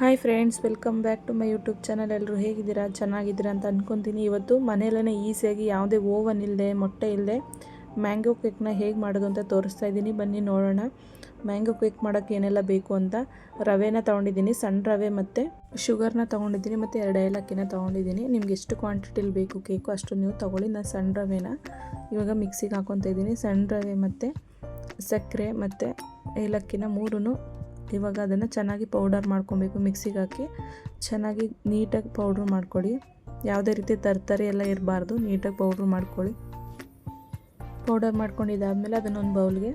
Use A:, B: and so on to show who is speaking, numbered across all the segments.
A: Hi friends, welcome back to my YouTube channel. ಎಲ್ಲರೂ ಹೇಗಿದ್ದೀರಾ? ಚೆನ್ನಾಗಿದ್ದೀರಾ ಅಂತ ಅಂದ್ಕೊತೀನಿ. ಇವತ್ತು ಮನೆಯಲ್ಲೇ ಈಸಿಯಾಗಿ ಯಾವುದೇ ಓವನ್ ಇಲ್ಲದೆ, ಮೊಟ್ಟೆ ಇಲ್ಲದೆ ಮ್ಯಾಂಗೋ ಕೇಕ್ನ ಹೇಗೆ ಮಾಡೋದು ಅಂತ ತೋರಿಸ್ತಾ ಇದ್ದೀನಿ. ಬನ್ನಿ ನೋಡೋಣ. ಮ್ಯಾಂಗೋ ಕೇಕ್ ಮಾಡೋಕ್ಕೆ ಏನೆಲ್ಲ ಬೇಕು ಅಂತ. ರವೆನ ತೊಗೊಂಡಿದ್ದೀನಿ, ಸಣ್ಣ ರವೆ ಮತ್ತು ಶುಗರ್ನ ತೊಗೊಂಡಿದ್ದೀನಿ ಮತ್ತು 2 ಏಲಕ್ಕಿನ ತೊಗೊಂಡಿದ್ದೀನಿ. ನಿಮ್ಗೆ ಎಷ್ಟು ಕ್ವಾಂಟಿಟಿಲಿ ಬೇಕು ಕೇಕು ಅಷ್ಟು ನೀವು ತೊಗೊಳ್ಳಿ. ನಾನು ಸಣ್ಣ ರವೆನ ಇವಾಗ ಮಿಕ್ಸಿಗೆ ಹಾಕ್ಕೊತಾ ಇದ್ದೀನಿ. ಸಣ್ಣ ರವೆ ಮತ್ತು ಸಕ್ಕರೆ ಮತ್ತು ಏಲಕ್ಕಿನ ಮೂರೂ ಇವಾಗ ಅದನ್ನು ಚೆನ್ನಾಗಿ ಪೌಡರ್ ಮಾಡ್ಕೊಬೇಕು. ಮಿಕ್ಸಿಗೆ ಹಾಕಿ ಚೆನ್ನಾಗಿ ನೀಟಾಗಿ ಪೌಡ್ರ್ ಮಾಡ್ಕೊಳ್ಳಿ. ಯಾವುದೇ ರೀತಿ ತರಕಾರಿ ಎಲ್ಲ ಇರಬಾರ್ದು, ನೀಟಾಗಿ ಪೌಡ್ರ್ ಮಾಡ್ಕೊಳ್ಳಿ. ಪೌಡರ್ ಮಾಡ್ಕೊಂಡಿದ್ದಾದಮೇಲೆ ಅದನ್ನೊಂದು ಬೌಲ್ಗೆ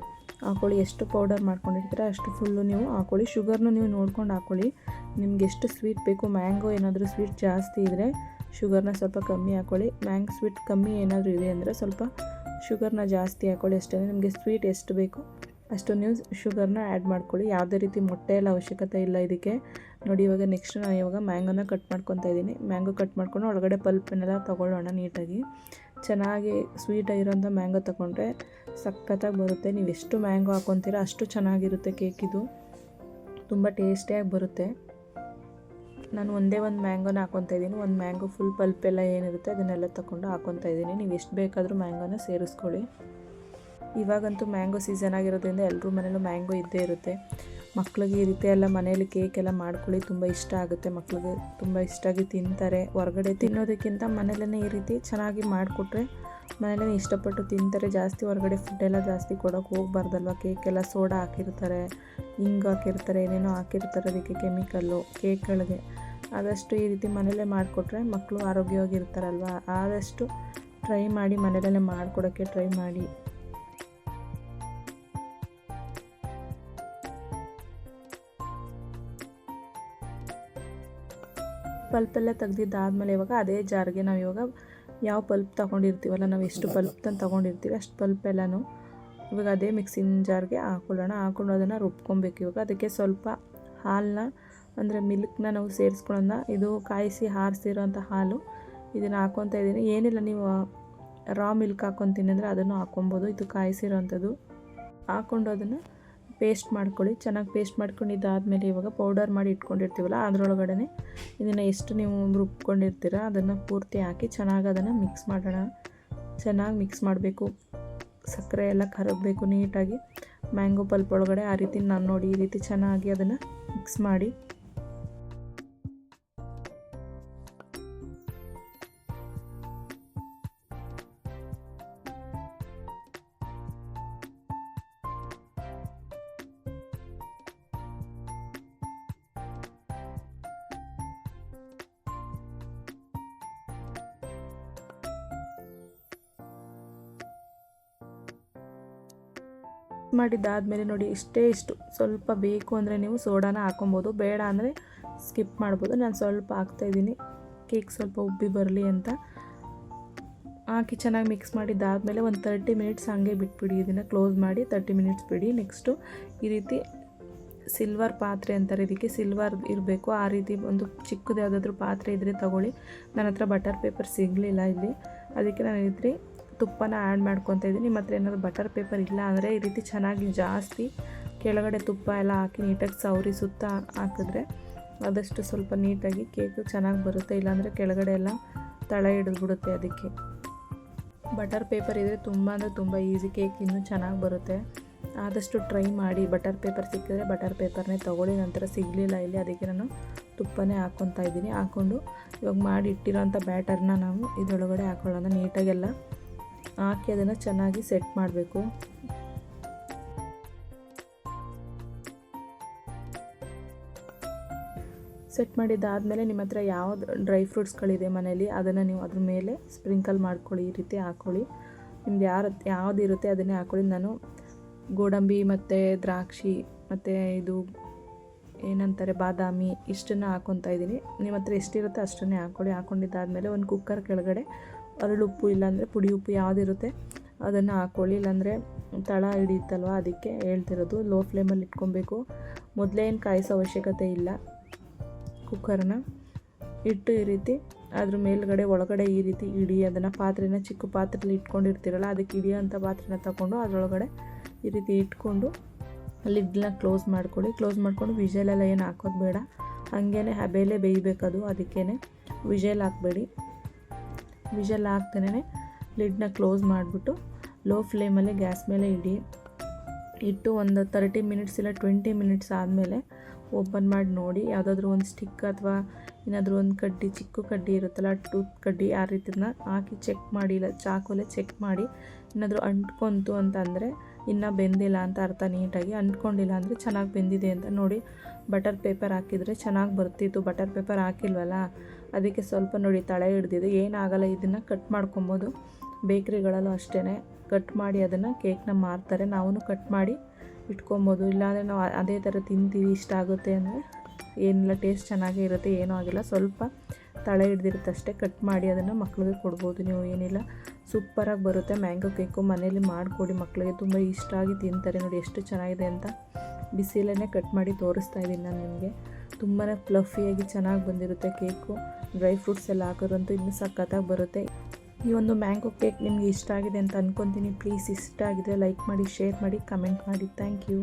A: ಹಾಕ್ಕೊಳ್ಳಿ. ಎಷ್ಟು ಪೌಡರ್ ಮಾಡ್ಕೊಂಡಿರ್ತೀರ ಅಷ್ಟು ಫುಲ್ಲು ನೀವು ಹಾಕ್ಕೊಳ್ಳಿ. ಶುಗರ್ನು ನೀವು ನೋಡ್ಕೊಂಡು ಹಾಕ್ಕೊಳ್ಳಿ. ನಿಮ್ಗೆ ಎಷ್ಟು ಸ್ವೀಟ್ ಬೇಕು, ಮ್ಯಾಂಗೋ ಏನಾದರೂ ಸ್ವೀಟ್ ಜಾಸ್ತಿ ಇದ್ದರೆ ಶುಗರ್ನ ಸ್ವಲ್ಪ ಕಮ್ಮಿ ಹಾಕ್ಕೊಳ್ಳಿ. ಮ್ಯಾಂಗೋ ಸ್ವೀಟ್ ಕಮ್ಮಿ ಏನಾದರೂ ಇದೆ ಅಂದರೆ ಸ್ವಲ್ಪ ಶುಗರ್ನ ಜಾಸ್ತಿ ಹಾಕ್ಕೊಳ್ಳಿ. ಅಷ್ಟೇ, ನಿಮಗೆ ಸ್ವೀಟ್ ಎಷ್ಟು ಬೇಕು ಅಷ್ಟು ನೀವು ಶುಗರ್ನ ಆ್ಯಡ್ ಮಾಡ್ಕೊಳ್ಳಿ. ಯಾವುದೇ ರೀತಿ ಮೊಟ್ಟೆ ಎಲ್ಲ ಅವಶ್ಯಕತೆ ಇಲ್ಲ ಇದಕ್ಕೆ. ನೋಡಿ, ಇವಾಗ ನೆಕ್ಸ್ಟ್ ನಾನು ಇವಾಗ ಮ್ಯಾಂಗೋನ ಕಟ್ ಮಾಡ್ಕೊತಾ ಇದ್ದೀನಿ. ಮ್ಯಾಂಗೋ ಕಟ್ ಮಾಡ್ಕೊಂಡು ಒಳಗಡೆ ಪಲ್ಪನ್ನೆಲ್ಲ ತೊಗೊಳ್ಳೋಣ ನೀಟಾಗಿ. ಚೆನ್ನಾಗಿ ಸ್ವೀಟಾಗಿರೋಂಥ ಮ್ಯಾಂಗೋ ತೊಗೊಂಡ್ರೆ ಸಖತ್ತಾಗಿ ಬರುತ್ತೆ. ನೀವು ಎಷ್ಟು ಮ್ಯಾಂಗೋ ಹಾಕ್ಕೊತೀರ ಅಷ್ಟು ಚೆನ್ನಾಗಿರುತ್ತೆ ಕೇಕಿದು, ತುಂಬ ಟೇಸ್ಟಿಯಾಗಿ ಬರುತ್ತೆ. ನಾನು ಒಂದೇ ಒಂದು ಮ್ಯಾಂಗೋನ ಹಾಕ್ಕೊತಾ ಇದ್ದೀನಿ. ಒಂದು ಮ್ಯಾಂಗೋ ಫುಲ್ ಪಲ್ಪೆಲ್ಲ ಏನಿರುತ್ತೆ ಅದನ್ನೆಲ್ಲ ತೊಗೊಂಡು ಹಾಕ್ಕೊತಾ ಇದ್ದೀನಿ. ನೀವು ಎಷ್ಟು ಬೇಕಾದರೂ ಮ್ಯಾಂಗೋನ ಸೇರಿಸ್ಕೊಳ್ಳಿ. ಇವಾಗಂತೂ ಮ್ಯಾಂಗೋ ಸೀಸನ್ ಆಗಿರೋದ್ರಿಂದ ಎಲ್ಲರೂ ಮನೇಲೂ ಮ್ಯಾಂಗೋ ಇದ್ದೇ ಇರುತ್ತೆ. ಮಕ್ಳಿಗೆ ಈ ರೀತಿ ಎಲ್ಲ ಮನೇಲಿ ಕೇಕ್ ಎಲ್ಲ ಮಾಡ್ಕೊಳ್ಳಿ, ತುಂಬ ಇಷ್ಟ ಆಗುತ್ತೆ. ಮಕ್ಳಿಗೆ ತುಂಬ ಇಷ್ಟಾಗಿ ತಿಂತಾರೆ. ಹೊರಗಡೆ ತಿನ್ನೋದಕ್ಕಿಂತ ಮನೇಲೇ ಈ ರೀತಿ ಚೆನ್ನಾಗಿ ಮಾಡಿಕೊಟ್ರೆ ಮನೇಲೇ ಇಷ್ಟಪಟ್ಟು ತಿಂತಾರೆ. ಜಾಸ್ತಿ ಹೊರಗಡೆ ಫುಡ್ಡೆಲ್ಲ ಜಾಸ್ತಿ ಕೊಡೋಕೆ ಹೋಗ್ಬಾರ್ದಲ್ವ. ಕೇಕೆಲ್ಲ ಸೋಡಾ ಹಾಕಿರ್ತಾರೆ, ಹಿಂಗೆ ಹಾಕಿರ್ತಾರೆ, ಏನೇನೋ ಹಾಕಿರ್ತಾರೆ ಅದಕ್ಕೆ ಕೆಮಿಕಲ್ಲು ಕೇಕ್ಗಳಿಗೆ. ಆದಷ್ಟು ಈ ರೀತಿ ಮನೇಲೇ ಮಾಡಿಕೊಟ್ರೆ ಮಕ್ಕಳು ಆರೋಗ್ಯವಾಗಿರ್ತಾರಲ್ವ. ಆದಷ್ಟು ಟ್ರೈ ಮಾಡಿ, ಮನೇಲೇ ಮಾಡಿಕೊಡೋಕ್ಕೆ ಟ್ರೈ ಮಾಡಿ. ಪಲ್ಪೆಲ್ಲ ತೆಗ್ದಿದ್ದಾದಮೇಲೆ ಇವಾಗ ಅದೇ ಜಾರ್ಗೆ ನಾವು ಇವಾಗ ಯಾವ ಪಲ್ಪ್ ತೊಗೊಂಡಿರ್ತೀವಲ್ಲ, ನಾವು ಎಷ್ಟು ಪಲ್ಪ್ ತೊಗೊಂಡಿರ್ತೀವಿ ಅಷ್ಟು ಪಲ್ಪೆಲ್ಲನೂ ಇವಾಗ ಅದೇ ಮಿಕ್ಸಿಂಗ್ ಜಾರ್ಗೆ ಹಾಕ್ಕೊಳ್ಳೋಣ. ಹಾಕ್ಕೊಂಡು ಅದನ್ನು ರುಬ್ಕೊಬೇಕು. ಇವಾಗ ಅದಕ್ಕೆ ಸ್ವಲ್ಪ ಹಾಲನ್ನ ಅಂದರೆ ಮಿಲ್ಕ್ನ ನಾವು ಸೇರಿಸ್ಕೊಳ್ಳೋಣ. ಇದು ಕಾಯಿಸಿ ಆರಿಸಿರೋಂಥ ಹಾಲು, ಇದನ್ನು ಹಾಕ್ಕೊತಾ ಇದ್ದೀನಿ. ಏನಿಲ್ಲ, ನೀವು ರಾ ಮಿಲ್ಕ್ ಹಾಕ್ಕೊತೀನಿ ಅಂದರೆ ಅದನ್ನು ಹಾಕ್ಕೊಬೋದು. ಇದು ಕಾಯಿಸಿರೋಂಥದ್ದು ಹಾಕ್ಕೊಂಡು ಅದನ್ನು ಪೇಸ್ಟ್ ಮಾಡ್ಕೊಳ್ಳಿ. ಚೆನ್ನಾಗಿ ಪೇಸ್ಟ್ ಮಾಡ್ಕೊಂಡಿದ್ದಾದಮೇಲೆ ಇವಾಗ ಪೌಡರ್ ಮಾಡಿ ಇಟ್ಕೊಂಡಿರ್ತೀವಲ್ಲ ಅದರೊಳಗಡೆ ಇದನ್ನು ಎಷ್ಟು ನೀವು ರುಬ್ಕೊಂಡಿರ್ತೀರ ಅದನ್ನು ಪೂರ್ತಿ ಹಾಕಿ ಚೆನ್ನಾಗಿ ಅದನ್ನು ಮಿಕ್ಸ್ ಮಾಡೋಣ. ಚೆನ್ನಾಗಿ ಮಿಕ್ಸ್ ಮಾಡಬೇಕು. ಸಕ್ಕರೆ ಎಲ್ಲ ಕರಗಬೇಕು ನೀಟಾಗಿ ಮ್ಯಾಂಗೋ ಪಲ್ಪ್ ಒಳಗಡೆ. ಆ ರೀತಿ ನಾನು ನೋಡಿ ಈ ರೀತಿ ಚೆನ್ನಾಗಿ ಅದನ್ನು ಮಿಕ್ಸ್ ಮಾಡಿ ಮಾಡಿದ್ದಾದಮೇಲೆ ನೋಡಿ ಇಷ್ಟು ಸ್ವಲ್ಪ ಬೇಕು ಅಂದರೆ ನೀವು ಸೋಡಾನ ಹಾಕೊಬೋದು, ಬೇಡ ಅಂದರೆ ಸ್ಕಿಪ್ ಮಾಡ್ಬೋದು. ನಾನು ಸ್ವಲ್ಪ ಹಾಕ್ತಾಯಿದ್ದೀನಿ ಕೇಕ್ ಸ್ವಲ್ಪ ಉಬ್ಬಿ ಬರಲಿ ಅಂತ. ಹಾಕಿ ಚೆನ್ನಾಗಿ ಮಿಕ್ಸ್ ಮಾಡಿದ್ದಾದಮೇಲೆ ಒಂದು 30 ಮಿನಿಟ್ಸ್ ಹಾಗೆ ಬಿಟ್ಬಿಡಿ. ಇದನ್ನು ಕ್ಲೋಸ್ ಮಾಡಿ 30 ಮಿನಿಟ್ಸ್ ಬಿಡಿ. ನೆಕ್ಸ್ಟು ಈ ರೀತಿ ಸಿಲ್ವರ್ ಪಾತ್ರೆ ಅಂತಾರೆ ಇದಕ್ಕೆ, ಸಿಲ್ವರ್ ಇರಬೇಕು. ಆ ರೀತಿ ಒಂದು ಚಿಕ್ಕದು ಯಾವುದಾದ್ರೂ ಪಾತ್ರೆ ಇದ್ದರೆ ತೊಗೊಳ್ಳಿ. ನನ್ನ ಹತ್ರ ಬಟರ್ ಪೇಪರ್ ಸಿಗಲಿಲ್ಲ ಇಲ್ಲಿ, ಅದಕ್ಕೆ ನಾನು ಈ ರೀತಿ ತುಪ್ಪನ ಆ್ಯಡ್ ಮಾಡ್ಕೊತಾ ಇದ್ದೀನಿ. ನಿಮ್ಮ ಹತ್ರ ಏನಾದರೂ ಬಟರ್ ಪೇಪರ್ ಇಲ್ಲ ಅಂದರೆ ಈ ರೀತಿ ಚೆನ್ನಾಗಿ ಜಾಸ್ತಿ ಕೆಳಗಡೆ ತುಪ್ಪ ಎಲ್ಲ ಹಾಕಿ ನೀಟಾಗಿ ಸವರಿ ಸುತ್ತ ಹಾಕಿದ್ರೆ ಆದಷ್ಟು ಸ್ವಲ್ಪ ನೀಟಾಗಿ ಕೇಕು ಚೆನ್ನಾಗಿ ಬರುತ್ತೆ. ಇಲ್ಲಾಂದರೆ ಕೆಳಗಡೆ ಎಲ್ಲ ತಳ ಹಿಡಿದ್ಬಿಡುತ್ತೆ. ಅದಕ್ಕೆ ಬಟರ್ ಪೇಪರ್ ಇದ್ದರೆ ತುಂಬ ಅಂದರೆ ತುಂಬ ಈಸಿ, ಕೇಕ್ ಇನ್ನೂ ಚೆನ್ನಾಗಿ ಬರುತ್ತೆ. ಆದಷ್ಟು ಟ್ರೈ ಮಾಡಿ. ಬಟರ್ ಪೇಪರ್ ಸಿಕ್ಕಿದ್ರೆ ಬಟರ್ ಪೇಪರ್ನೇ ತೊಗೊಳ್ಳಿ. ನಂತರ ಸಿಗಲಿಲ್ಲ ಇಲ್ಲಿ, ಅದಕ್ಕೆ ನಾನು ತುಪ್ಪನೇ ಹಾಕ್ಕೊತಾ ಇದ್ದೀನಿ. ಹಾಕ್ಕೊಂಡು ಇವಾಗ ಮಾಡಿ ಇಟ್ಟಿರೋಂಥ ಬ್ಯಾಟರ್ನ ನಾವು ಇದರೊಳಗಡೆ ಹಾಕೊಳ್ಳೋಣ. ನೀಟಾಗೆಲ್ಲ ಹಾಕಿ ಅದನ್ನು ಚೆನ್ನಾಗಿ ಸೆಟ್ ಮಾಡಬೇಕು. ಸೆಟ್ ಮಾಡಿದ್ದಾದಮೇಲೆ ನಿಮ್ಮ ಹತ್ರ ಯಾವ್ದು ಡ್ರೈ ಫ್ರೂಟ್ಸ್ಗಳಿದೆ ಮನೇಲಿ ಅದನ್ನು ನೀವು ಅದ್ರ ಮೇಲೆ ಸ್ಪ್ರಿಂಕಲ್ ಮಾಡ್ಕೊಳ್ಳಿ. ಈ ರೀತಿ ಹಾಕ್ಕೊಳ್ಳಿ. ನಿಮ್ದು ಯಾವ್ದು ಇರುತ್ತೆ ಅದನ್ನೇ ಹಾಕ್ಕೊಳ್ಳಿ. ನಾನು ಗೋಡಂಬಿ ಮತ್ತು ದ್ರಾಕ್ಷಿ ಮತ್ತು ಇದು ಏನಂತಾರೆ ಬಾದಾಮಿ ಇಷ್ಟನ್ನು ಹಾಕ್ಕೊತಾ ಇದ್ದೀನಿ. ನಿಮ್ಮ ಹತ್ರ ಎಷ್ಟಿರುತ್ತೆ ಅಷ್ಟನ್ನೇ ಹಾಕ್ಕೊಳ್ಳಿ. ಹಾಕ್ಕೊಂಡಿದ್ದಾದಮೇಲೆ ಒಂದು ಕುಕ್ಕರ್ ಕೆಳಗಡೆ ಅರಳುಪ್ಪು ಇಲ್ಲಾಂದರೆ ಪುಡಿ ಉಪ್ಪು ಯಾವುದಿರುತ್ತೆ ಅದನ್ನು ಹಾಕ್ಕೊಳ್ಳಿ. ಇಲ್ಲಾಂದರೆ ತಳ ಹಿಡಿಯುತ್ತಲ್ವ, ಅದಕ್ಕೆ ಹೇಳ್ತಿರೋದು. ಲೋ ಫ್ಲೇಮಲ್ಲಿ ಇಟ್ಕೊಬೇಕು. ಮೊದಲೇನು ಕಾಯಿಸೋ ಅವಶ್ಯಕತೆ ಇಲ್ಲ. ಕುಕ್ಕರ್ನ ಇಟ್ಟು ಈ ರೀತಿ ಅದ್ರ ಮೇಲ್ಗಡೆ ಒಳಗಡೆ ಈ ರೀತಿ ಇಡಿ. ಅದನ್ನು ಪಾತ್ರೆನ ಚಿಕ್ಕ ಪಾತ್ರೆಯಲ್ಲಿ ಇಟ್ಕೊಂಡಿರ್ತೀರಲ್ಲ ಅದಕ್ಕೆ ಹಿಡಿಯೋಂಥ ಪಾತ್ರೆನ ತಗೊಂಡು ಅದರೊಳಗಡೆ ಈ ರೀತಿ ಇಟ್ಕೊಂಡು ಲಿಡ್ನ ಕ್ಲೋಸ್ ಮಾಡ್ಕೊಳ್ಳಿ. ಕ್ಲೋಸ್ ಮಾಡ್ಕೊಂಡು ವಿಷಲೆಲ್ಲ ಏನು ಹಾಕೋದು ಬೇಡ. ಹಂಗೇ ಹಬೆಲೇ ಬೇಯಬೇಕದು. ಅದಕ್ಕೇ ವಿಷಲ್ ಹಾಕಬೇಡಿ. ವಿಷಲ್ ಹಾಕ್ತೇನೆ ಲಿಡ್ನ ಕ್ಲೋಸ್ ಮಾಡಿಬಿಟ್ಟು ಲೋ ಫ್ಲೇಮಲ್ಲಿ ಗ್ಯಾಸ್ ಮೇಲೆ ಇಟ್ಟು ಒಂದು 30 ಮಿನಿಟ್ಸ್ ಇಲ್ಲ 20 ಮಿನಿಟ್ಸ್ ಆದಮೇಲೆ ಓಪನ್ ಮಾಡಿ ನೋಡಿ. ಯಾವುದಾದ್ರೂ ಒಂದು ಸ್ಟಿಕ್ ಅಥವಾ ಏನಾದರೂ ಒಂದು ಕಡ್ಡಿ, ಚಿಕ್ಕ ಕಡ್ಡಿ ಇರುತ್ತಲ್ಲ, ಟೂತ್ ಕಡ್ಡಿ, ಆ ರೀತಿನ ಹಾಕಿ ಚೆಕ್ ಮಾಡಿ, ಇಲ್ಲ ಚಾಕುಲೇ ಚೆಕ್ ಮಾಡಿ. ಏನಾದರೂ ಅಂಟ್ಕೊಂತು ಅಂತಂದರೆ ಇನ್ನೂ ಬೆಂದಿಲ್ಲ ಅಂತ ಅರ್ಥ. ನೀಟಾಗಿ ಅಂಟ್ಕೊಂಡಿಲ್ಲ ಅಂದರೆ ಚೆನ್ನಾಗಿ ಬೆಂದಿದೆ ಅಂತ ನೋಡಿ. ಬಟರ್ ಪೇಪರ್ ಹಾಕಿದರೆ ಚೆನ್ನಾಗಿ ಬರ್ತಿತ್ತು. ಬಟರ್ ಪೇಪರ್ ಹಾಕಿಲ್ವಲ್ಲ, ಅದಕ್ಕೆ ಸ್ವಲ್ಪ ನೋಡಿ ತಳೆ ಹಿಡ್ದಿದೆ. ಏನಾಗಲ್ಲ, ಇದನ್ನು ಕಟ್ ಮಾಡ್ಕೊಬೋದು. ಬೇಕ್ರಿಗಳಲ್ಲೂ ಅಷ್ಟೇ ಕಟ್ ಮಾಡಿ ಅದನ್ನು ಕೇಕ್ನ ಮಾರ್ತಾರೆ. ನಾವು ಕಟ್ ಮಾಡಿ ಇಟ್ಕೊಬೋದು. ಇಲ್ಲಾಂದರೆ ನಾವು ಅದೇ ಥರ ತಿಂತೀವಿ, ಇಷ್ಟ ಆಗುತ್ತೆ ಅಂದರೆ ಏನಿಲ್ಲ, ಟೇಸ್ಟ್ ಚೆನ್ನಾಗೇ ಇರುತ್ತೆ, ಏನೂ ಆಗಿಲ್ಲ. ಸ್ವಲ್ಪ ತಳೆ ಹಿಡ್ದಿರುತ್ತೆ ಅಷ್ಟೇ. ಕಟ್ ಮಾಡಿ ಅದನ್ನು ಮಕ್ಕಳಿಗೆ ಕೊಡ್ಬೋದು ನೀವು, ಏನಿಲ್ಲ. ಸೂಪರಾಗಿ ಬರುತ್ತೆ ಮ್ಯಾಂಗೋ ಕೇಕು. ಮನೇಲಿ ಮಾಡಿಕೊಡಿ, ಮಕ್ಕಳಿಗೆ ತುಂಬ ಇಷ್ಟ ಆಗಿ ತಿಂತಾರೆ. ನೋಡಿ ಎಷ್ಟು ಚೆನ್ನಾಗಿದೆ ಅಂತ. ಬಿಸಿಲೇ ಕಟ್ ಮಾಡಿ ತೋರಿಸ್ತಾ ಇದ್ದೀನಿ ನಾನು ನಿಮಗೆ. ತುಂಬಾ ಫ್ಲಫಿಯಾಗಿ ಚೆನ್ನಾಗಿ ಬಂದಿರುತ್ತೆ ಕೇಕು. ಡ್ರೈ ಫ್ರೂಟ್ಸ್ ಎಲ್ಲ ಹಾಕೋದಂತೂ ಇನ್ನೂ ಸಖತ್ತಾಗಿ ಬರುತ್ತೆ. ಈ ಒಂದು ಮ್ಯಾಂಗೋ ಕೇಕ್ ನಿಮಗೆ ಇಷ್ಟ ಆಗಿದೆ ಅಂತ ಅಂದ್ಕೊತೀನಿ. ಪ್ಲೀಸ್ ಇಷ್ಟ ಆಗಿದ್ರೆ ಲೈಕ್ ಮಾಡಿ, ಶೇರ್ ಮಾಡಿ, ಕಮೆಂಟ್ ಮಾಡಿ. Thank you.